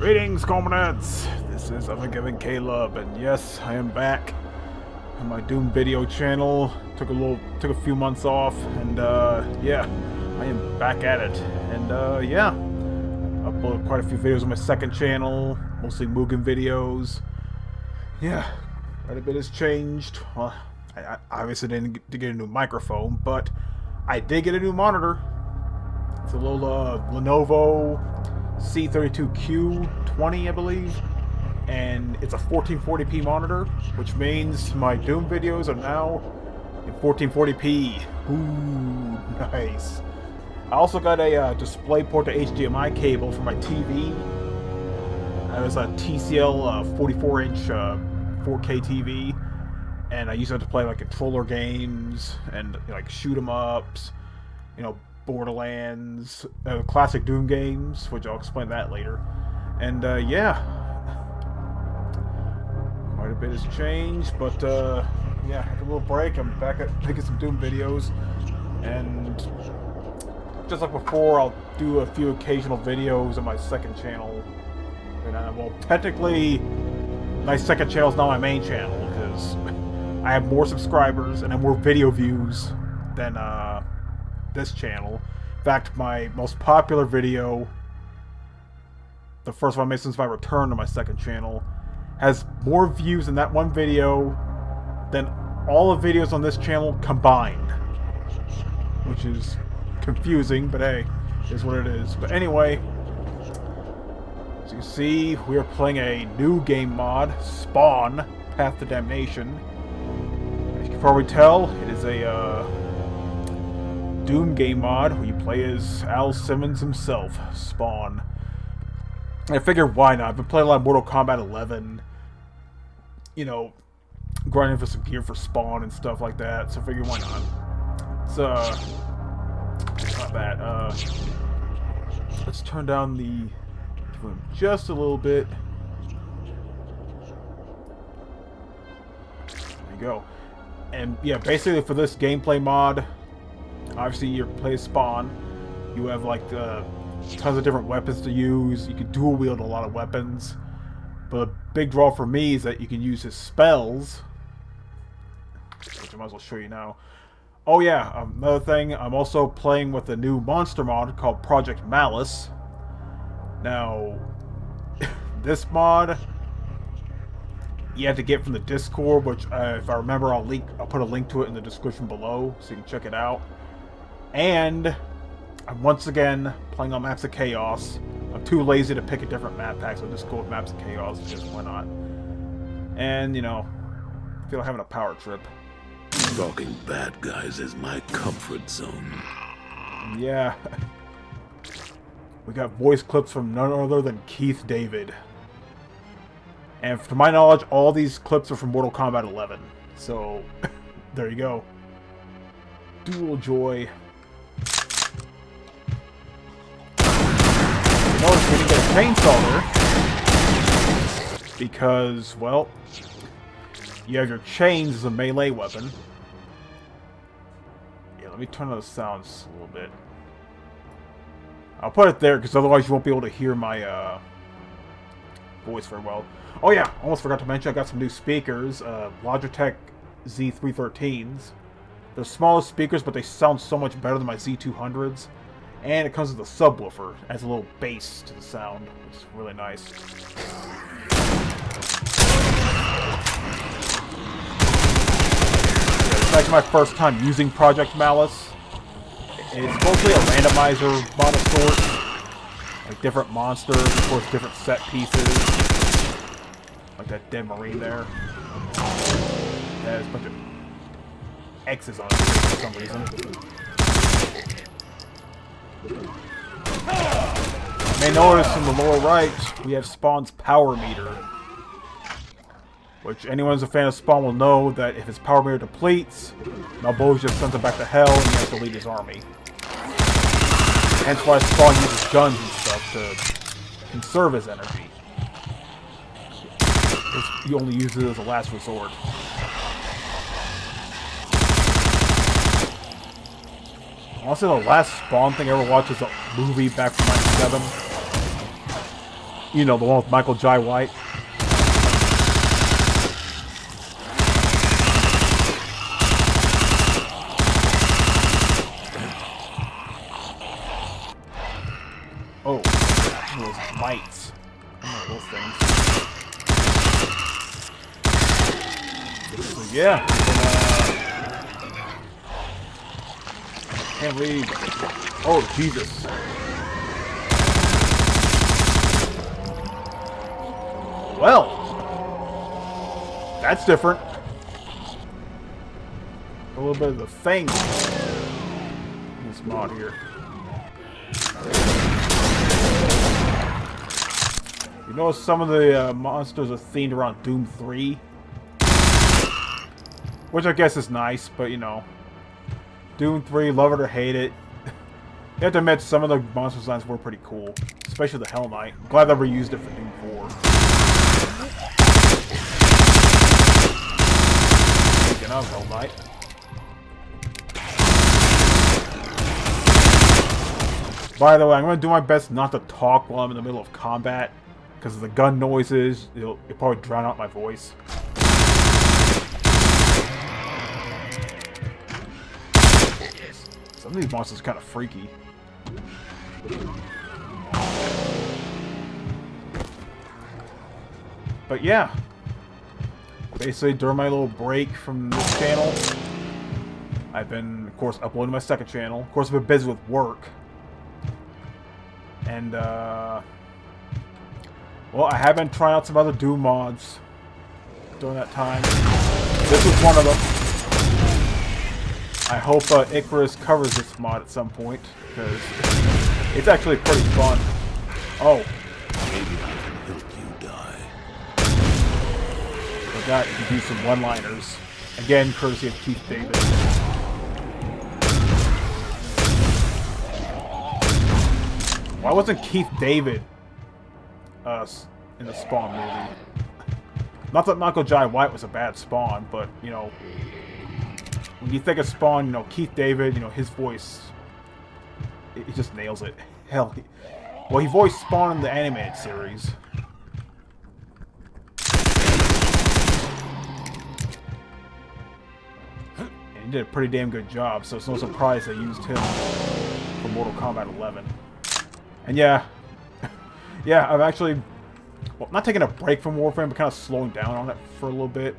Greetings, comrades! This is Unforgiven Caleb, and yes, I am back on my Doom video channel. Took a few months off, and yeah, I am back at it. And yeah, uploaded quite a few videos on my second channel, mostly Mugen videos. Yeah, quite a bit has changed. Well, I obviously didn't get a new microphone, but I did get a new monitor. It's a little Lenovo C32Q20, I believe, and it's a 1440p monitor, which means my Doom videos are now in 1440p. Ooh, nice. I also got a display port to HDMI cable for my TV. It was a TCL 44-inch 4K TV, and I use it to play like controller games and like shoot 'em ups, you know, Borderlands, classic Doom games, which I'll explain that later. And yeah, quite a bit has changed, but yeah, after a little break, I'm back at making some Doom videos, and just like before, I'll do a few occasional videos on my second channel. And well, technically, my second channel is not my main channel because I have more subscribers and have more video views than this channel. In fact, my most popular video, the first one I made since my return to my second channel, has more views in that one video than all the videos on this channel combined. Which is confusing, but hey, it is what it is. But anyway, as you can see, we are playing a new game mod, Spawn, Path to Damnation. As you can probably tell, it is a Doom game mod where you play as Al Simmons himself, Spawn. I figured why not? I've been playing a lot of Mortal Kombat 11, you know, grinding for some gear for Spawn and stuff like that, so I figured why not? It's not bad. Let's turn down the volume just a little bit. There you go. And yeah, basically for this gameplay mod, obviously you play as Spawn. You have like tons of different weapons to use. You can dual wield a lot of weapons. But a big draw for me is that you can use his spells, which I might as well show you now. Oh yeah, another thing, I'm also playing with a new monster mod called Project Malice. Now, this mod you have to get from the Discord, which if I remember, I'll put a link to it in the description below, so you can check it out. And I'm once again playing on Maps of Chaos. I'm too lazy to pick a different map pack, so I'll just go with Maps of Chaos, because why not? And, you know, I feel like having a power trip. Stalking bad guys is my comfort zone. Yeah. We got voice clips from none other than Keith David. And to my knowledge, all these clips are from Mortal Kombat 11. So, there you go. Dual joy. Notice we didn't get a chainsaw there. Because, well, you have your chains as a melee weapon. Yeah, let me turn on the sounds a little bit. I'll put it there, because otherwise you won't be able to hear my voice very well. Oh yeah, almost forgot to mention I got some new speakers. Logitech Z313s. They're smaller speakers, but they sound so much better than my Z200s. And it comes with a subwoofer. It adds a little bass to the sound, which is really nice. It's actually my first time using Project Malice. It's mostly a randomizer mod of sorts. Like different monsters, of course different set pieces. Like that dead marine there. There's a bunch of X's on it for some reason. You may notice in the lower right, we have Spawn's power meter. Which anyone who's a fan of Spawn will know that if his power meter depletes, Malboja just sends him back to hell and he has to lead his army. Hence why Spawn uses guns and stuff to conserve his energy. He only uses it as a last resort. Honestly, the last Spawn thing I ever watched was a movie back from '97. You know, the one with Michael Jai White. Oh, those lights. Those things. So yeah, can't leave. Oh Jesus! Well, that's different. A little bit of the thing. This mod here. You notice some of the monsters are themed around Doom 3. Which I guess is nice, but you know. Doom 3, love it or hate it. You have to admit, some of the monster designs were pretty cool. Especially the Hell Knight. I'm glad they never used it for Doom 4. Speaking of Hell Knight. By the way, I'm going to do my best not to talk while I'm in the middle of combat. Because of the gun noises, it'll probably drown out my voice. Some of these monsters are kind of freaky. But yeah. Basically, during my little break from this channel, I've been, of course, uploading my second channel. Of course, I've been busy with work. And, well, I have been trying out some other Doom mods during that time. This was one of them. I hope Icarus covers this mod at some point, because it's actually pretty fun. Oh. Maybe I can help you die. For that, you can do some one-liners. Again, courtesy of Keith David. Why wasn't Keith David in the Spawn movie? Not that Michael Jai White was a bad Spawn, but, you know, when you think of Spawn, you know, Keith David, you know, his voice, it just nails it. Hell, well, he voiced Spawn in the animated series. And he did a pretty damn good job, so it's no surprise they used him for Mortal Kombat 11. And yeah, yeah, I've actually, well, not taking a break from Warframe, but kind of slowing down on it for a little bit.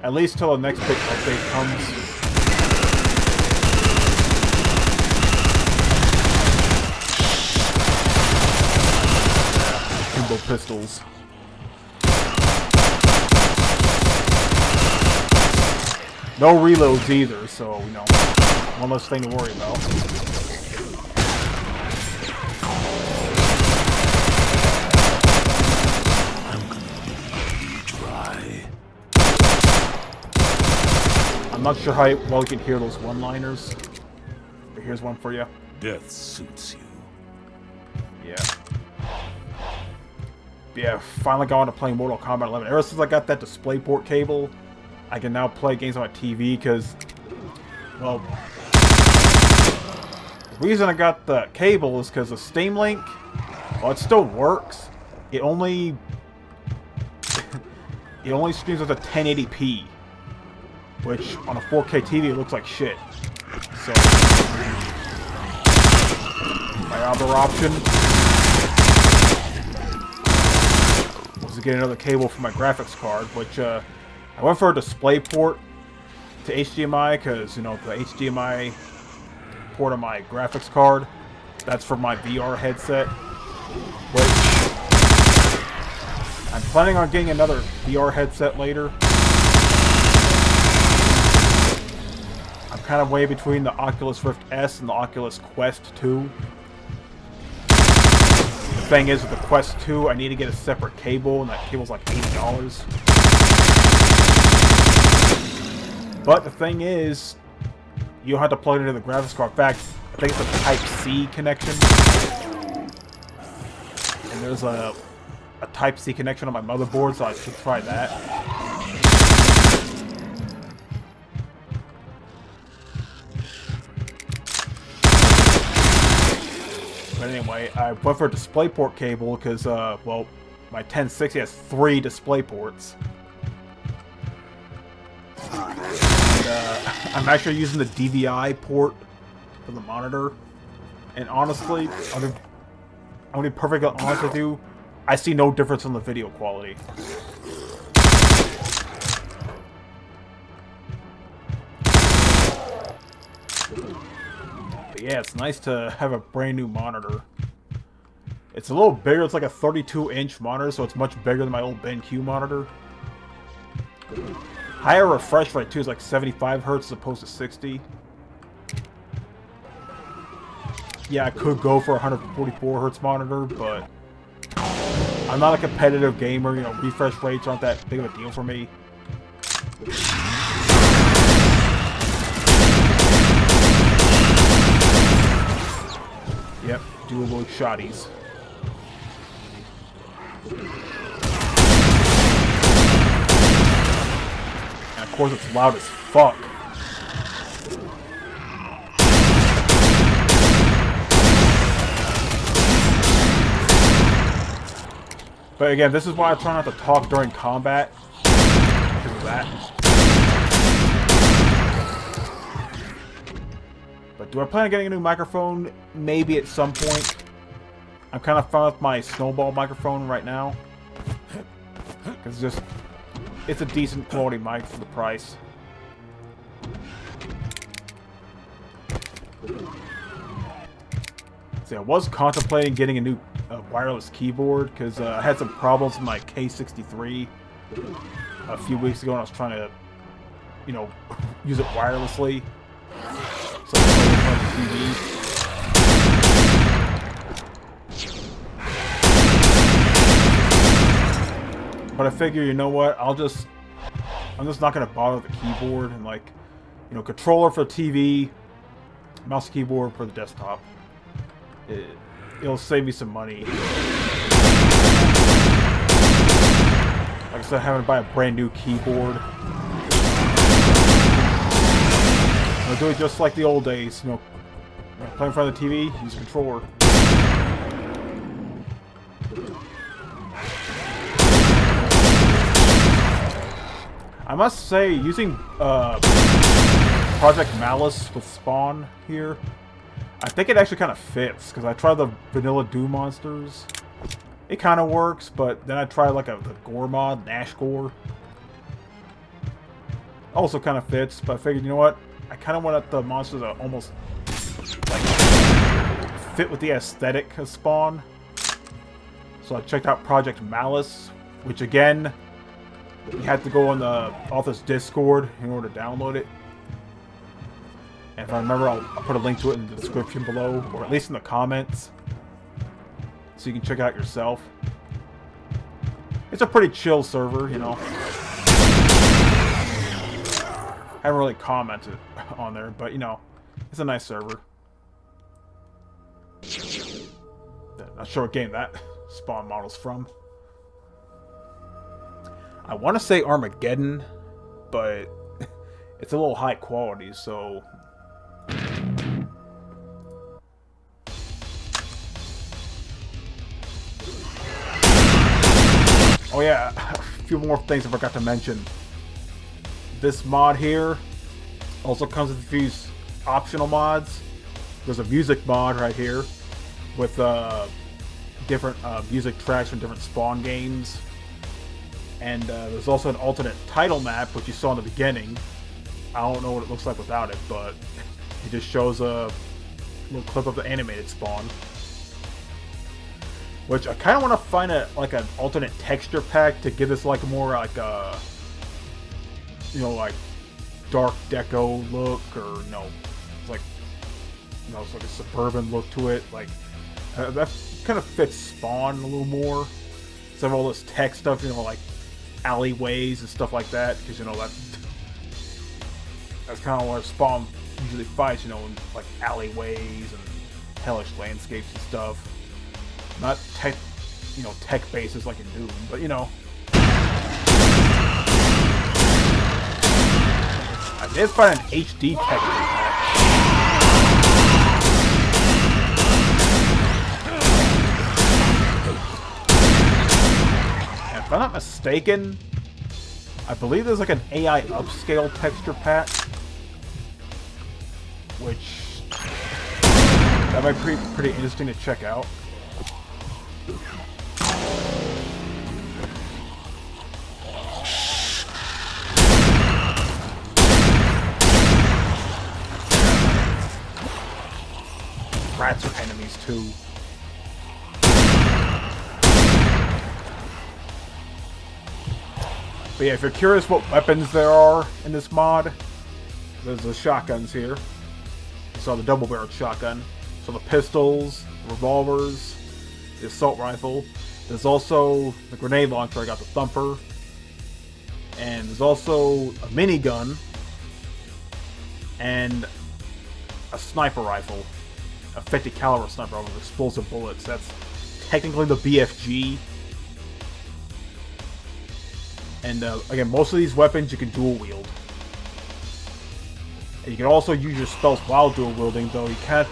At least till the next big update comes. Kimbo pistols. No reloads either, so, you know, one less thing to worry about. I'm not sure how well you can hear those one-liners, but here's one for you. Death suits you. Yeah. Yeah, finally got on to playing Mortal Kombat 11. Ever since I got that DisplayPort cable, I can now play games on my TV because, well, the reason I got the cable is because the Steam Link, well, it still works. It only streams at a 1080p. Which, on a 4K TV, it looks like shit. So, my other option was to get another cable for my graphics card, which, I went for a DisplayPort to HDMI, because, you know, the HDMI port on my graphics card, that's for my VR headset, which I'm planning on getting another VR headset later. Kind of way between the Oculus Rift S and the Oculus Quest 2. The thing is, with the Quest 2, I need to get a separate cable, and that cable's like $80. But the thing is, you don't have to plug it into the graphics card. In fact, I think it's a Type-C connection. And there's a Type-C connection on my motherboard, so I should try that. But anyway, I went for a DisplayPort cable because, well, my 1060 has 3 display ports. And, I'm actually using the DVI port for the monitor. And honestly, I'm gonna be perfectly honest with you, I see no difference in the video quality. But yeah, it's nice to have a brand new monitor. It's a little bigger, it's like a 32-inch monitor, so it's much bigger than my old BenQ monitor. Higher refresh rate too, is like 75 Hz as opposed to 60. Yeah, I could go for a 144 Hz monitor, but I'm not a competitive gamer, you know, refresh rates aren't that big of a deal for me. Yep, doable shotties. And of course it's loud as fuck. But again, this is why I try not to talk during combat. Because of that. But do I plan on getting a new microphone? Maybe at some point. I'm kind of fine with my Snowball microphone right now. Because it's a decent quality mic for the price. See, I was contemplating getting a new wireless keyboard because I had some problems with my K63 a few weeks ago when I was trying to, you know, use it wirelessly. So I was on the TV. But I figure, you know what? I'm just not gonna bother with the keyboard and, like, you know, controller for TV, mouse keyboard for the desktop. It'll save me some money. Like I said, having to buy a brand new keyboard. I'll do it just like the old days, you know, play in front of the TV, use a controller. I must say, using Project Malice with Spawn here, I think it actually kind of fits, because I tried the Vanilla Doom monsters. It kind of works, but then I tried like the gore mod, Nash Gore. Also kind of fits, but I figured, you know what? I kind of want the monsters to almost like fit with the aesthetic of Spawn. So I checked out Project Malice, which again, you have to go on the author's Discord in order to download it. And if I remember, I'll put a link to it in the description below, or at least in the comments, so you can check it out yourself. It's a pretty chill server, you know. I haven't really commented on there, but, you know, it's a nice server. Not sure what game that Spawn model's from. I want to say Armageddon, but it's a little high quality, so... Oh yeah, a few more things I forgot to mention. This mod here also comes with a few optional mods. There's a music mod right here with different music tracks from different Spawn games. And there's also an alternate title map, which you saw in the beginning. I don't know what it looks like without it, but it just shows a little clip of the animated Spawn. Which I kind of want to find like an alternate texture pack to give this like a more like you know, like dark deco look, or you know, it's like, you know, it's like a suburban look to it. Like that kind of fits Spawn a little more. Instead of all this tech stuff, you know, like alleyways and stuff like that, because you know that's kind of where Spawn usually fights, you know, in like alleyways and hellish landscapes and stuff. Not tech, you know, tech bases like in Doom, but you know. I did find an HD texture pack. not mistaken, I believe there's like an AI upscale texture pack, which that might be pretty interesting to check out. Rats are enemies too. But yeah, if you're curious what weapons there are in this mod, there's the shotguns here. You saw the double-barreled shotgun. So the pistols, the revolvers, the assault rifle. There's also the grenade launcher. I got the thumper. And there's also a minigun and a sniper rifle. A 50 caliber sniper rifle with explosive bullets. That's technically the BFG. And again, most of these weapons you can dual wield. And you can also use your spells while dual wielding, though you can't.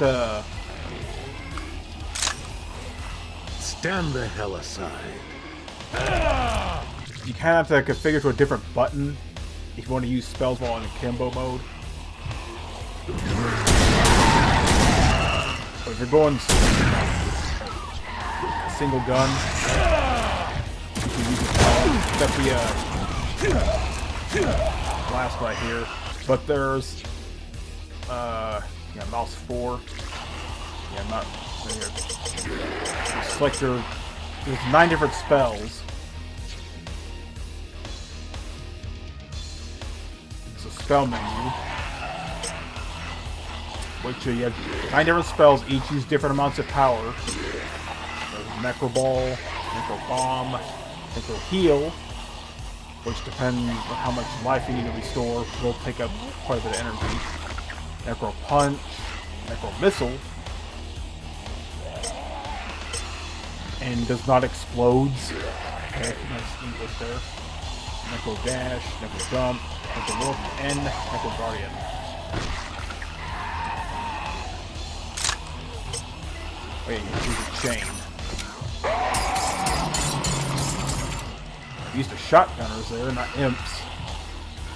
Stand the hell aside. You kind of have to configure to a different button if you want to use spells while in akimbo mode. But if you're going single gun, you can use the except the blast right here. But there's yeah, mouse 4. Yeah, not right here. Select your. There's 9 different spells. It's a spell menu, which you have 9 different spells. Each use different amounts of power. There's Necro Ball, Necro Bomb, Necro Heal, which depends on how much life you need to restore. Will take up quite a bit of energy. Necro Punch, Necro Missile, and does not explodes. Okay, nice English there. Necro Dash, Necro Jump, Necro Wolf, and Necro Guardian. Wait, you use a chain. Used to shotgunners there, not imps.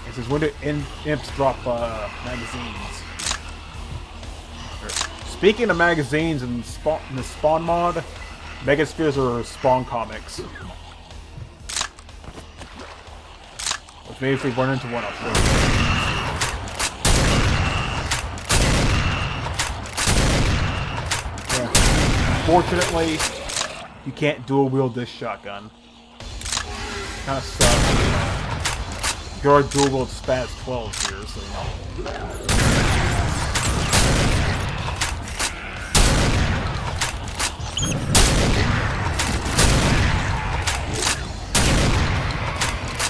It says when do imps drop magazines? Speaking of magazines in the Spawn mod, Megaspheres are Spawn comics. Which maybe if we run into one, I'll show you. Yeah. Unfortunately, you can't dual wield this shotgun. Kind of sucks. You're a dual wield Spaz 12 here, so you know.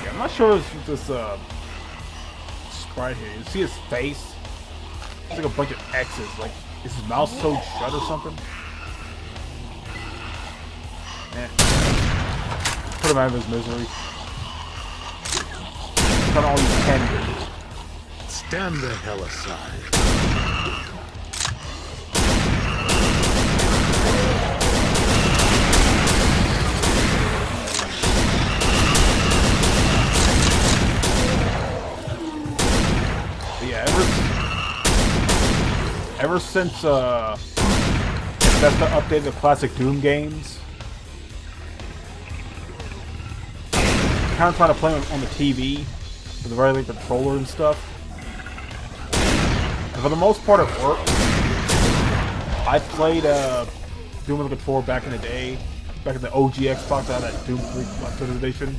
Yeah, I'm not sure if this sprite here. You see his face? It's like a bunch of X's. Like, is his mouth sewed shut or something? Eh. Put him out of his misery. Kind of all you can do. Stand the hell aside. But yeah, ever since Bethesda updated the classic Doom games, kind of trying to play on the TV with the regular controller and stuff. And for the most part, it worked. I played Doom with a controller back in the day, back in the OG Xbox. I had that Doom 3 Collector's Edition.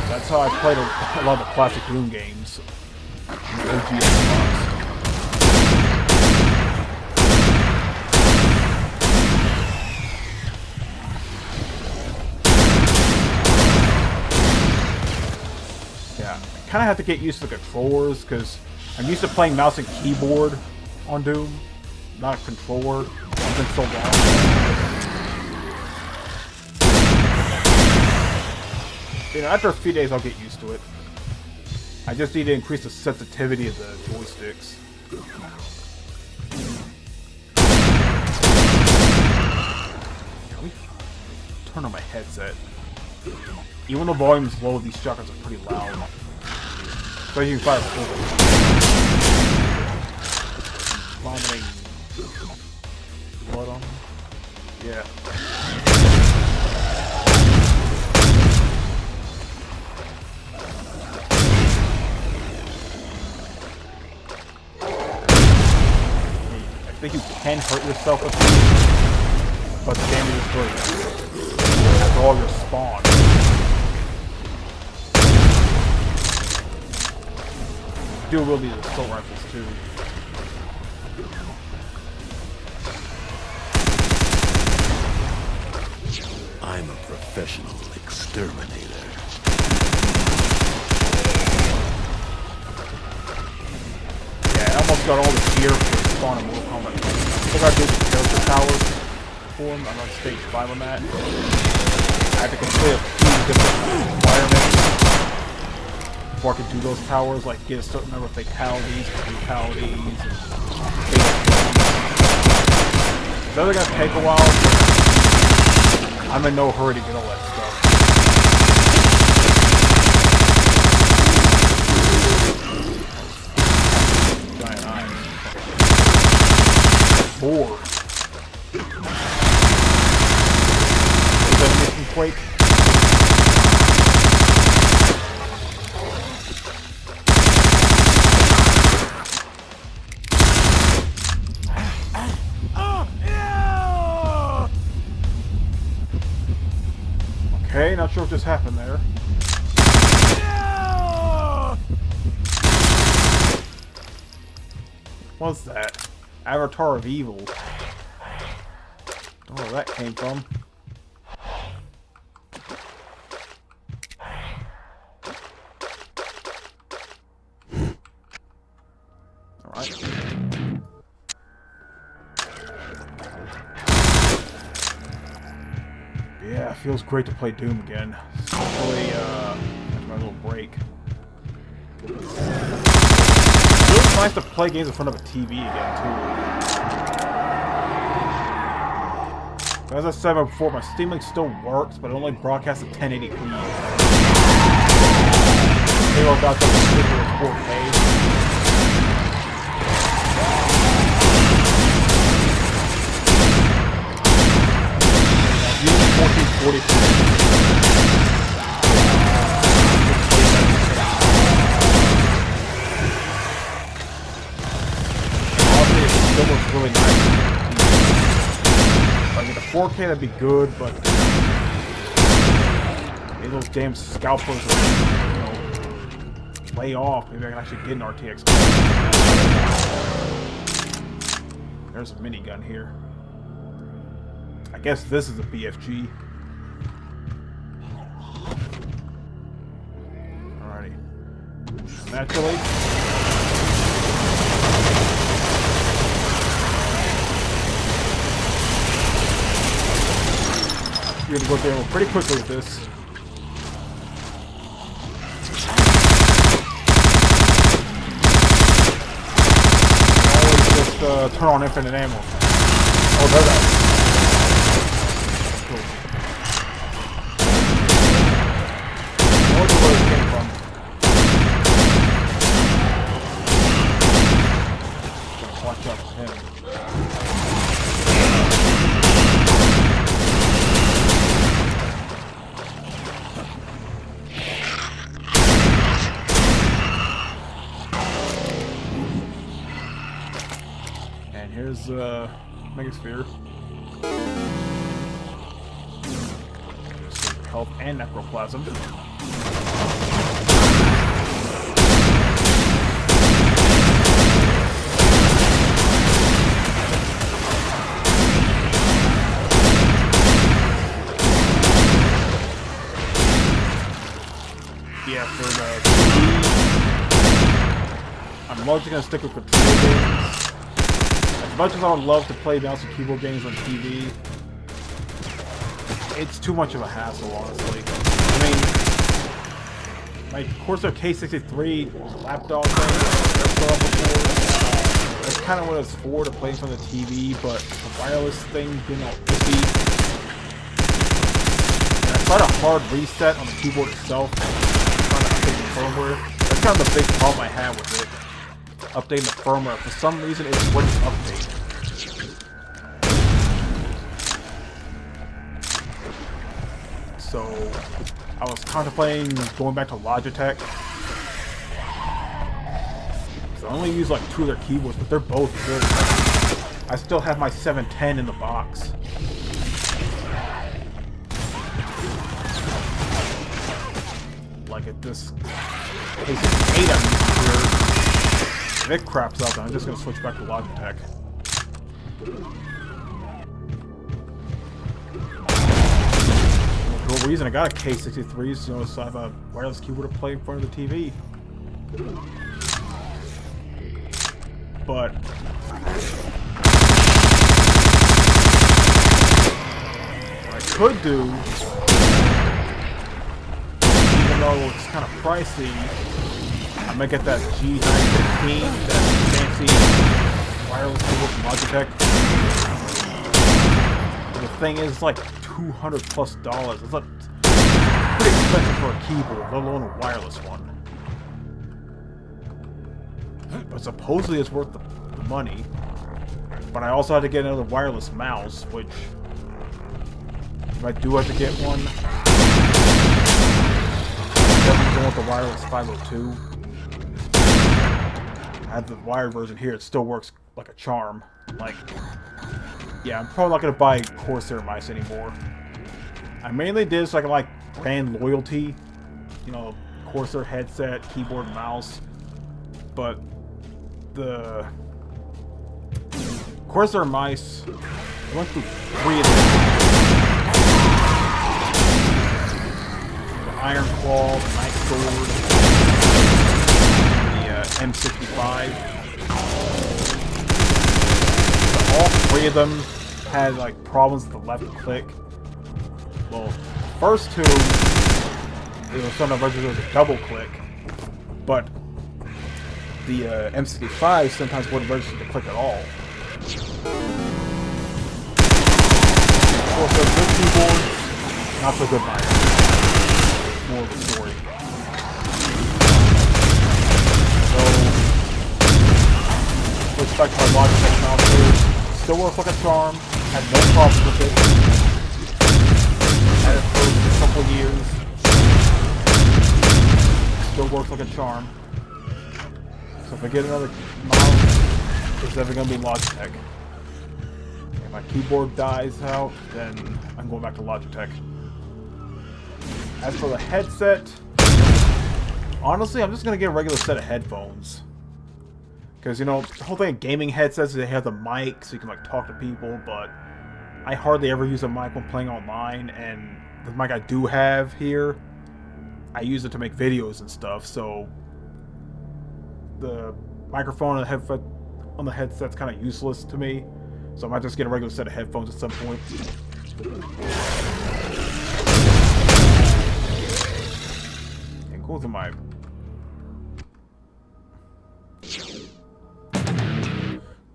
That's how I played a lot of the classic Doom games. OG Xbox. Yeah, I kind of have to get used to the controllers because I'm used to playing mouse and keyboard on Doom, not a controller. It's been so long. You know, after a few days, I'll get used to it. I just need to increase the sensitivity of the joysticks. Can we turn on my headset? Even though the volume's low, these shotguns are pretty loud. So you can fire full. Vomiting blood on them. Yeah. I think you can hurt yourself with these, but the damage is good. After all your spawn. I do really need assault rifles too. I'm a professional exterminator. Yeah, I almost got all the gear for spawn in Mortal Kombat. I think I did the character towers for him. I'm on stage 5 on that. I had to complete a few different environments before I could do those towers, like get a certain number of fatalities, brutalities, and so they're gonna take a while. I'm in no hurry to get all that stuff. Giant eyes. Bored. Is that a mission quake? Okay, not sure what just happened there. What's that? Avatar of Evil. Don't know where that came from. Alright. Yeah, it feels great to play Doom again. Especially, after my little break. It feels nice to play games in front of a TV again, too. But as I said before, my Steam Link still works, but it only broadcasts at 1080p. Halo got that particular 4K. Using 1440p. Honestly, it still looks really nice. If I get a 4K, that'd be good, but maybe those damn scalpers are, you know, lay off. Maybe I can actually get an RTX card. There's a minigun here. I guess this is a BFG. Alrighty. Naturally. You're gonna go there pretty quickly with this. Always just turn on infinite ammo. Oh, there's that. Watch out for him. And here's Megasphere. Health and necroplasm. Yeah, for the TV, I'm largely going to stick with control games. As much as I would love to play mouse and keyboard games on TV, it's too much of a hassle, honestly. I mean, my Corsair K63 lapdog thing, I've still up before. That's kind of what it's for, to play from the TV, but the wireless thing being all iffy. And I tried a hard reset on the keyboard itself, trying to update the firmware. That's kind of the big problem I had with it. Updating the firmware. For some reason, it wouldn't update. So, I was contemplating going back to Logitech. So I only use like 2 of their keyboards, but they're both good. I still have my 710 in the box. Like at this case 8 I'm using here. If it craps up, then I'm just gonna switch back to Logitech. For a reason, I got a K63, so I have a wireless keyboard to play in front of the TV. But what I could do, even though it's kind of pricey, I might get that G915, that fancy wireless keyboard from Logitech. But the thing is, it's like $200+. It's like pretty expensive for a keyboard, let alone a wireless one. But supposedly it's worth the money. But I also had to get another wireless mouse, which if I do have to get one, I'm definitely going with the wireless 502. I have the wired version here, it still works like a charm. Like, yeah, I'm probably not going to buy Corsair mice anymore. I mainly did so I can like brand loyalty, you know, Corsair headset, keyboard, mouse. But the Corsair mice, I went through 3 of them. The Iron Claw, the Night Sword, the M65. But all 3 of them had like problems with the left click. Well, the first 2, it was something that was a double click, but the M65 sometimes wouldn't register the click at all. So good keyboard, not so good mice. More of a story. So, let's back to my Logitech mouse here. Still works like a charm. Had no problems with it. Had it for a couple of years. Still works like a charm. So if I get another mouse, it's never going to be Logitech. If my keyboard dies out, then I'm going back to Logitech. As for the headset, honestly, I'm just going to get a regular set of headphones. Because, you know, the whole thing of gaming headsets is they have the mic, so you can, like, talk to people, but I hardly ever use a mic when playing online, and the mic I do have here, I use it to make videos and stuff, so the microphone on the headset's kind of useless to me, so I might just get a regular set of headphones at some point. And go to my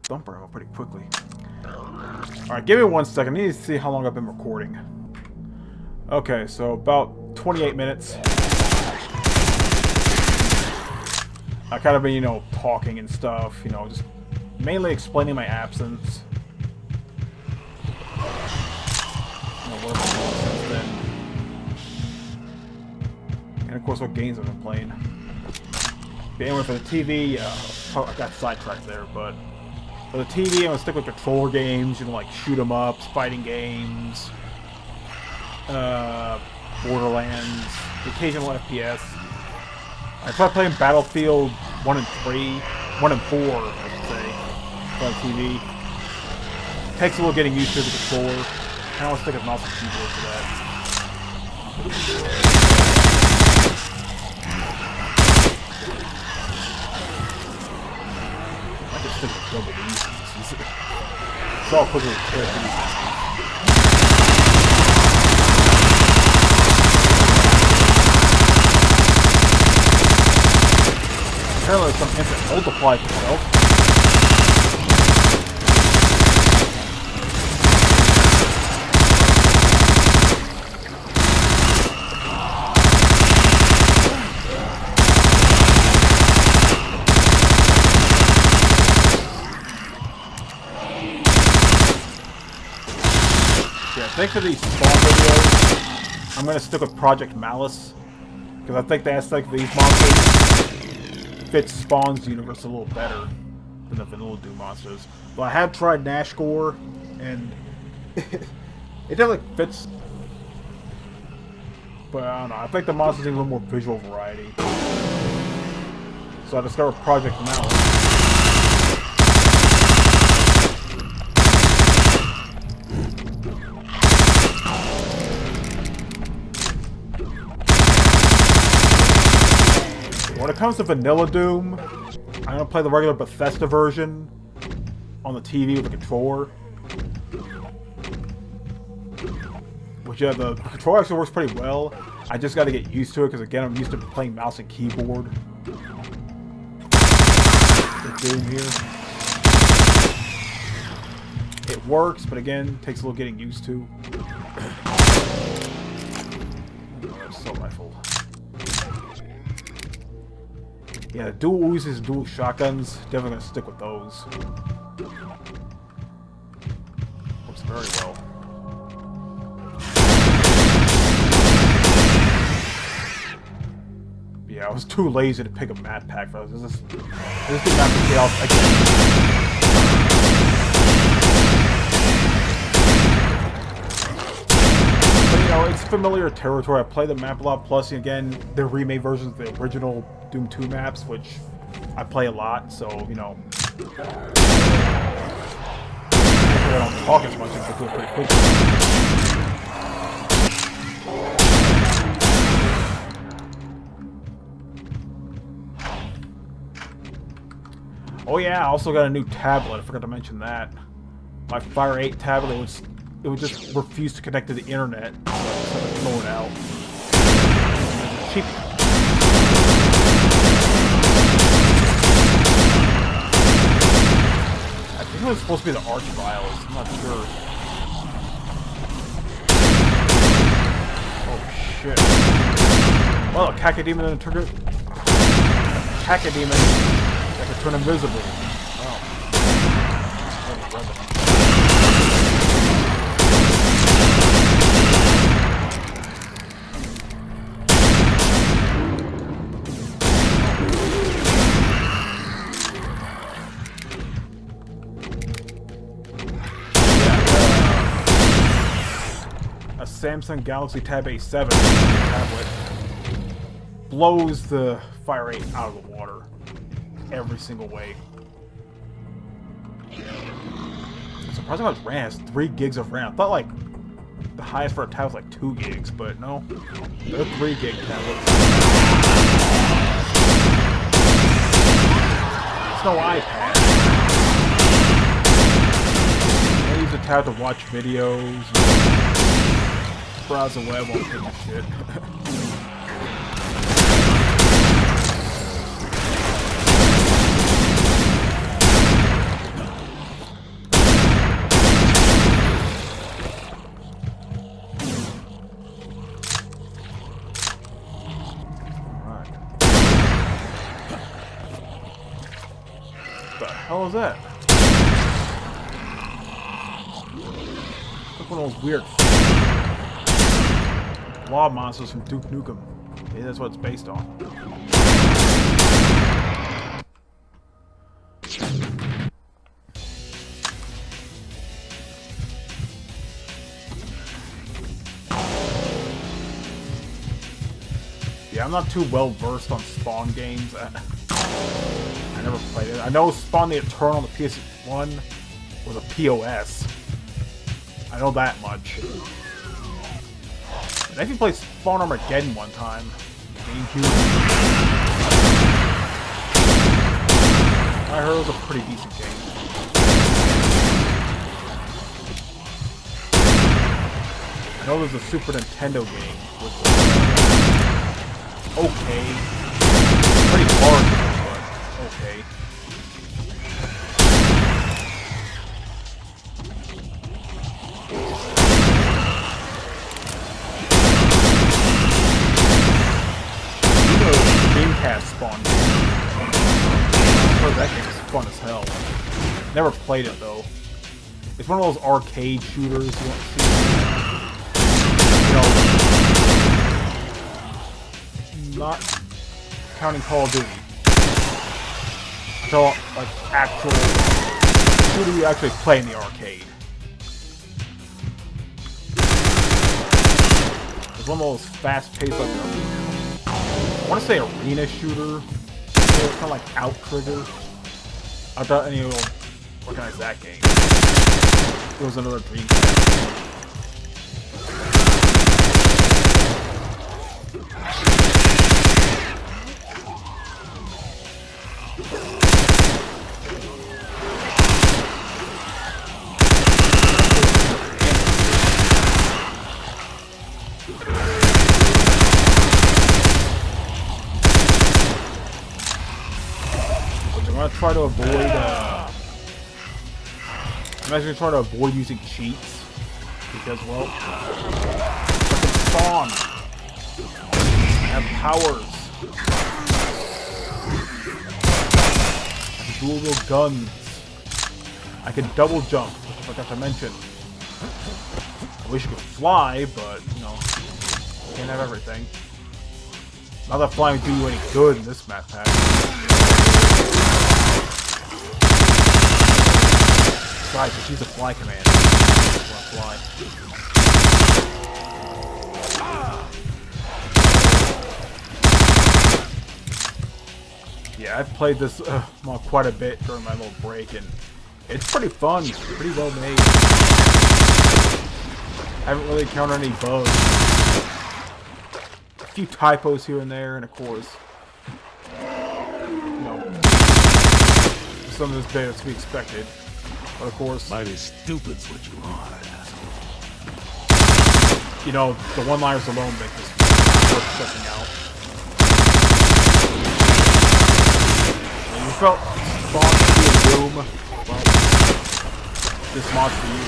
thumper out pretty quickly. Alright, give me 1 second. I need to see how long I've been recording. Okay, so about 28 minutes. I kind of been, you know, talking and stuff, you know, just mainly explaining my absence. You know, what I've been doing since then. And of course, what games I've been playing. But anyway, for the TV, I got sidetracked there, but for the TV, I'm gonna stick with controller games, you know, like shoot 'em ups, fighting games, Borderlands, the occasional FPS. I tried playing Battlefield 1 and 3, 1 and 4, I should say, on TV. Takes a little getting used to the controller. I want to stick with mouse and keyboard for that. I can stick with double these. It's all quickly tear through these. some instant multiplies itself. Yeah, thanks for these spawn videos. I'm gonna stick with Project Malice, because I think the aesthetic of these monsters fits Spawn's universe a little better than the vanilla Doom monsters. But I have tried Nash Gore, and it definitely fits. But I don't know, I think the monsters need a little more visual variety. So I discovered Project Malice. When it comes to vanilla Doom, I'm gonna play the regular Bethesda version on the TV with a controller. Which, yeah, the controller actually works pretty well. I just gotta get used to it, because again, I'm used to playing mouse and keyboard with Doom here. It works, but again, takes a little getting used to. Assault rifle. Yeah, dual Uzis and dual shotguns, definitely gonna stick with those. Works very well. Yeah, I was too lazy to pick a map pack for those. This did not pay off again. But, you know, it's familiar territory. I play the map a lot, plus, again, the remade versions of the original Doom 2 maps, which I play a lot, so, you know. I don't talk as much, I can do it pretty quickly. Oh yeah, I also got a new tablet. I forgot to mention that. My Fire 8 tablet, it would just refuse to connect to the internet, so I just had to throw it out. It's cheap. I think it was supposed to be the Archviles. I'm not sure. Oh shit! Well, a Cacodemon and a Turtle. Cacodemon that could turn invisible. Wow. A Samsung Galaxy Tab A7 tablet blows the Fire 8 out of the water every single way. Surprisingly, how much RAM has 3 gigs of RAM. I thought like the highest for a tablet was like 2 gigs, but no, they're 3 gig tablets. It's no iPad. I use the tablet to watch videos, browse the web while taking shit. What the hell is that? Look, one of those weird blob monsters from Duke Nukem. Maybe that's what it's based on. Yeah, I'm not too well versed on Spawn games. I never played it. I know Spawn the Eternal on the PS1 was a POS. I know that much. And I actually played Spawn Armageddon one time. GameCube. I heard it was a pretty decent game. I know there's a Super Nintendo game which was okay. Pretty hard, but okay. Dreamcast spawn. Oh, that game is fun as hell. Never played it though. It's one of those arcade shooters you want to see. You know, not counting Call of Duty. So, like, actual shooter you actually play in the arcade. It's one of those fast-paced, like, I want to say arena shooter. It's kind of like Outrigger. I thought anyone will recognize that game. It was another Dreamcast. I'm gonna try to avoid. I'm actually trying to avoid using cheats because, well, I can spawn. I have powers. I can dual wield guns. I can double jump, which I forgot to mention. I wish you could fly, but you know, you can't have everything. Not that flying would do you any good in this map pack. Right, just use a fly command. Fly. Yeah, I've played this well, quite a bit during my little break, and it's pretty fun, pretty well made. I haven't really encountered any bugs. A few typos here and there, and of course, you know, some of this beta is to be expected. But of course, mighty stupid's what you are, asshole. You know, the one-liners alone make this worth checking out. And you felt spawned to be a Doom. Well, this mod's for you.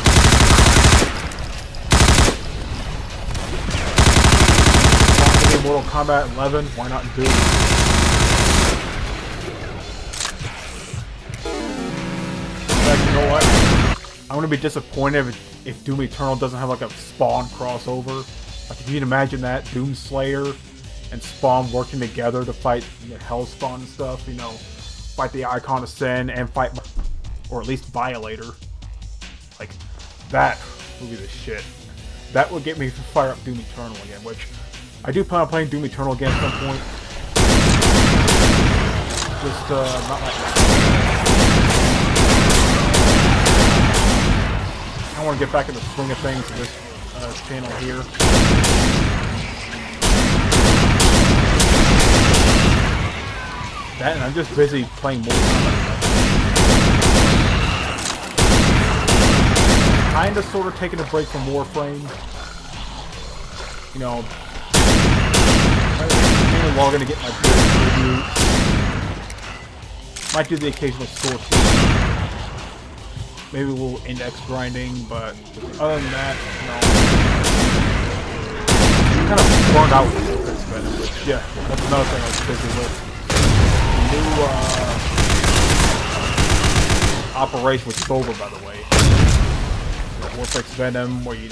Spawned to be Mortal Kombat 11, why not Doom? You know what? I'm gonna be disappointed if Doom Eternal doesn't have like a Spawn crossover. Like if you can imagine that, Doom Slayer and Spawn working together to fight Hellspawn and stuff, you know, fight the Icon of Sin and fight, or at least Violator. Like, that would be the shit. That would get me to fire up Doom Eternal again, which I do plan on playing Doom Eternal again at some point. Just, not like that. I want to get back in the swing of things with this channel here. That, and I'm just busy playing more Kombat. Kinda sort of taking a break from Warframe. You know, I'm well gonna get my good review. Might do the occasional sword swing. Maybe a little index grinding, but other than that, you know, I'm kind of burned out with this, but yeah, that's another thing I was busy with. The new operation, which is over, by the way. Vortex Venom, where you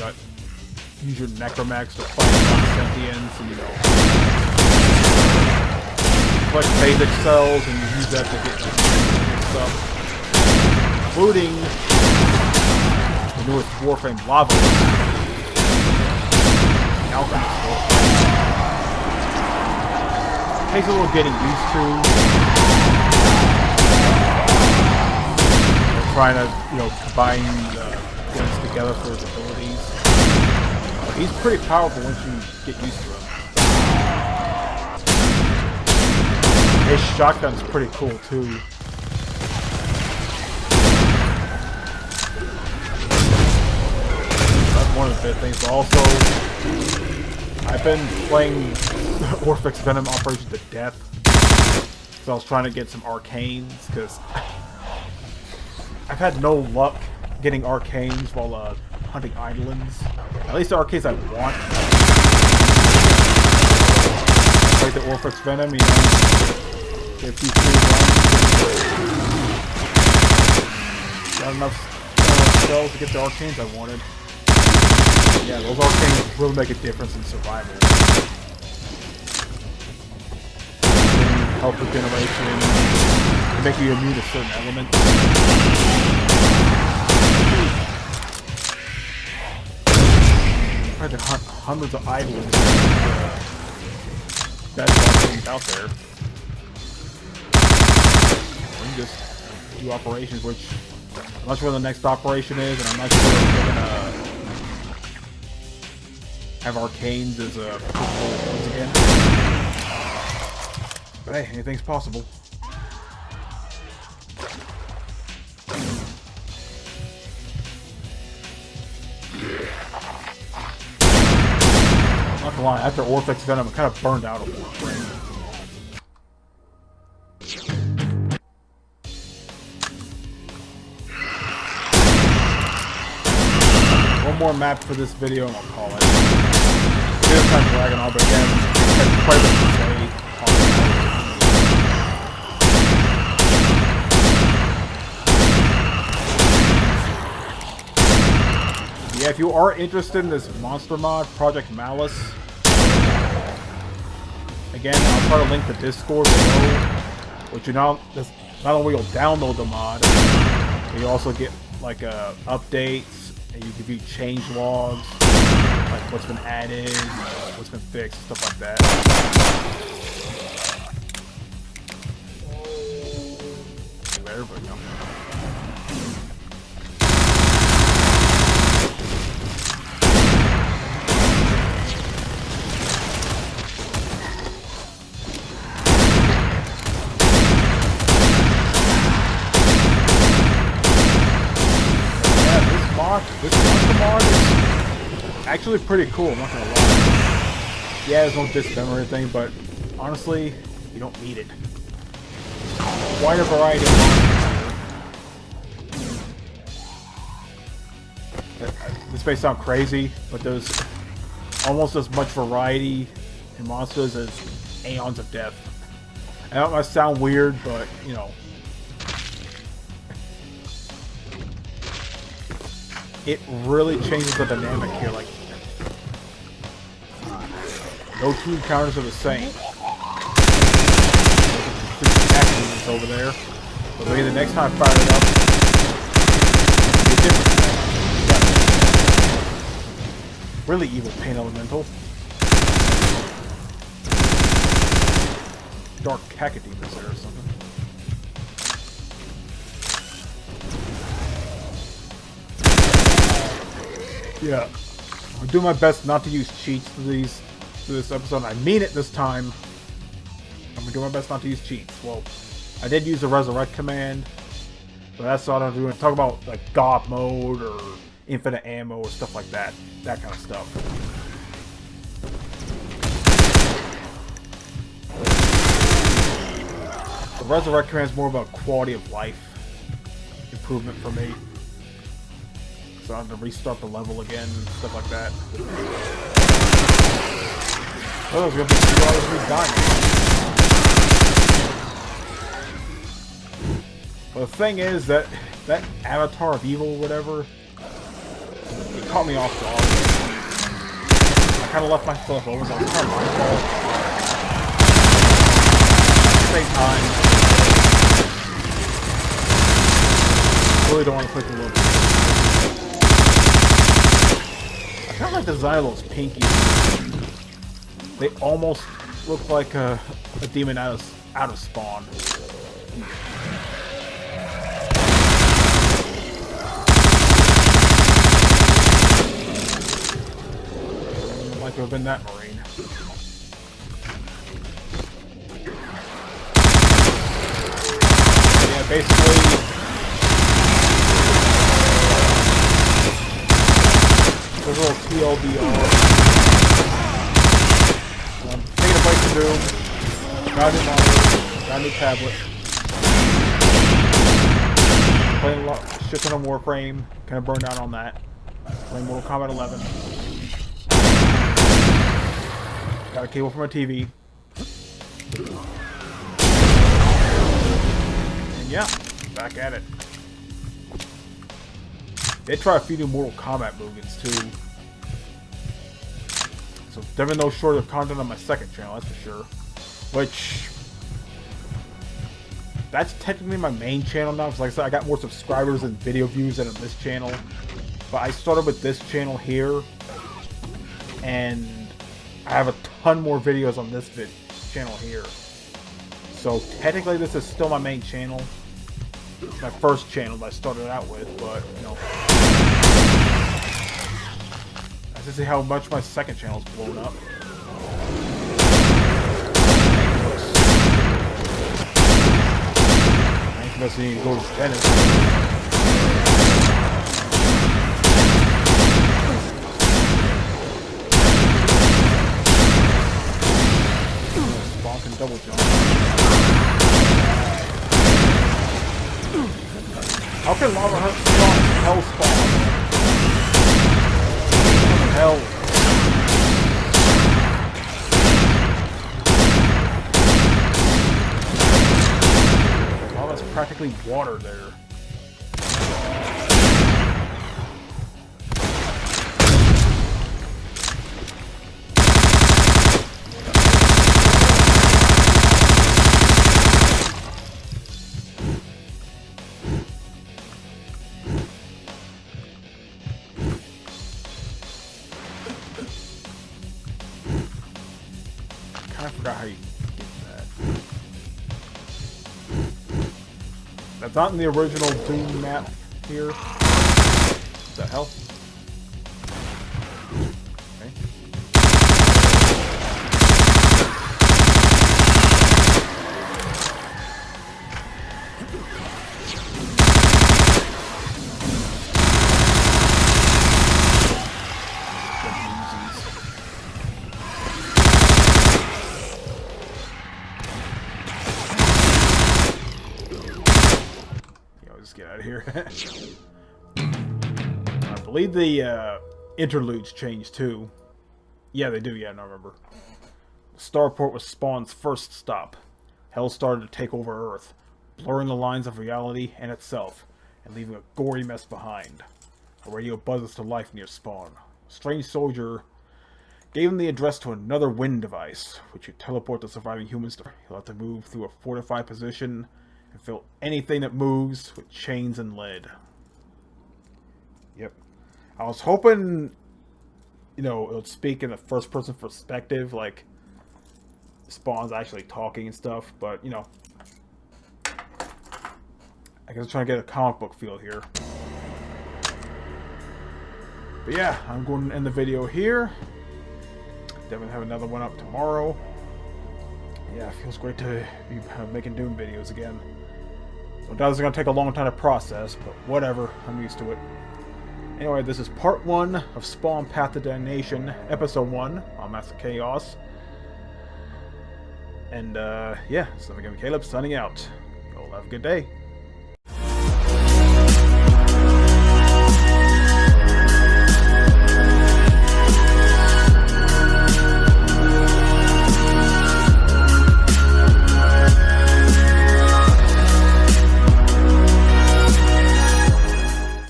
use your Necromax to fight sentients, and you know, collect basic cells, and you use that to get stuff. Including the newest Warframe Lava. Alchemist Warframe. Takes a little getting used to. Trying to, you know, combine things together for his abilities. He's pretty powerful once you get used to him. His shotgun's pretty cool too. One of the big things, but also I've been playing Orphex Venom Operation to death. So I was trying to get some arcanes, because I've had no luck getting arcanes while hunting Eidolons. At least the arcanes I want. Like the Orphex Venom, you know. Get a few free runs. Got enough spells to get the arcanes I wanted. Yeah, those arcanes really make a difference in survival. Health regeneration, make you immune to certain elements. Trying to hunt hundreds of Eidolons. That's things out there. We can just do operations, which I'm not sure when the next operation is, and I'm not sure if they're gonna have arcanes as a once again. But hey, anything's possible. I'm not gonna lie, after Orphex Venom, I'm kind of burned out of Warframe. One more map for this video and I'll call it. This time dragging on, but again, it's quite a bit to say. Yeah, if you are interested in this monster mod, Project Malice, again, I'll try to link the Discord below, which not only you'll download the mod, but you also get like updates, and you can view change logs, like what's been added, what's been fixed, stuff like that. There, but no. This monster mod is actually pretty cool, I'm not gonna lie. Yeah, there's no dismember or anything, but honestly, you don't need it. Quite a variety of monsters here. This may sound crazy, but there's almost as much variety in monsters as Aeons of Death. I know it might sound weird, but, you know, it really changes the dynamic here. Like, no two encounters are the same. There's over there. But maybe the next time I fire it up, it'll be different. Really evil pain elemental. Dark cacodemons there or something. Yeah, I'm doing my best not to use cheats for this episode. I mean it this time. I'm gonna do my best not to use cheats. Well, I did use the resurrect command, but that's all I'm doing. Talk about like God mode or infinite ammo or stuff like that. That kind of stuff. The resurrect command is more about quality of life improvement for me. So I have to restart the level again and stuff like that. Oh, there's gonna be 2 hours of me dying. Well, the thing is that Avatar of Evil or whatever, it caught me off guard. I kind of left myself over, so it was kind of my fault. At the same time, I really don't want to click the level. I kind of like the design of those pinkies. They almost look like a demon out of Spawn. I'd like to have been that Marine. Yeah, basically. There's a little TLDR. Taking a break from Doom. Got him on. Got got a new tablet. Playing a lot, shit ton of Warframe. Kind of burned out on that. Playing Mortal Kombat 11. Got a cable from my TV. And yeah, back at it. They try a few new Mortal Kombat movements too. So definitely no short of content on my second channel, that's for sure. Which, that's technically my main channel now, because like I said, I got more subscribers and video views than on this channel. But I started with this channel here, and I have a ton more videos on this channel here. So technically this is still my main channel. It's my first channel that I started out with, but you know. To see how much my second channel's blown up. I ain't must need to go to tennis. Spawn can double jump. How can lava hell spawn? Hell. Well, that's practically water there. I forgot how you get that. That's not in the original Doom map here. What the hell? Okay. Get out of here. I believe the interludes changed too. Yeah, they do. Yeah, I remember. Starport was Spawn's first stop. Hell started to take over Earth, blurring the lines of reality and itself, and leaving a gory mess behind. A radio buzzes to life near Spawn. A strange soldier gave him the address to another wind device, which would teleport the surviving humans. He'll have to move through a fortified position and fill anything that moves with chains and lead. Yep. I was hoping, you know, it would speak in the first-person perspective, like Spawn's actually talking and stuff, but, you know, I guess I'm trying to get a comic book feel here. But yeah, I'm going to end the video here. Definitely have another one up tomorrow. Yeah, it feels great to be making Doom videos again. So it's going to take a long time to process, but whatever, I'm used to it. Anyway, this is part 1 of Spawn Path to Damnation, episode 1 on Master Chaos. And yeah, so again, Caleb signing out. Y'all have a good day.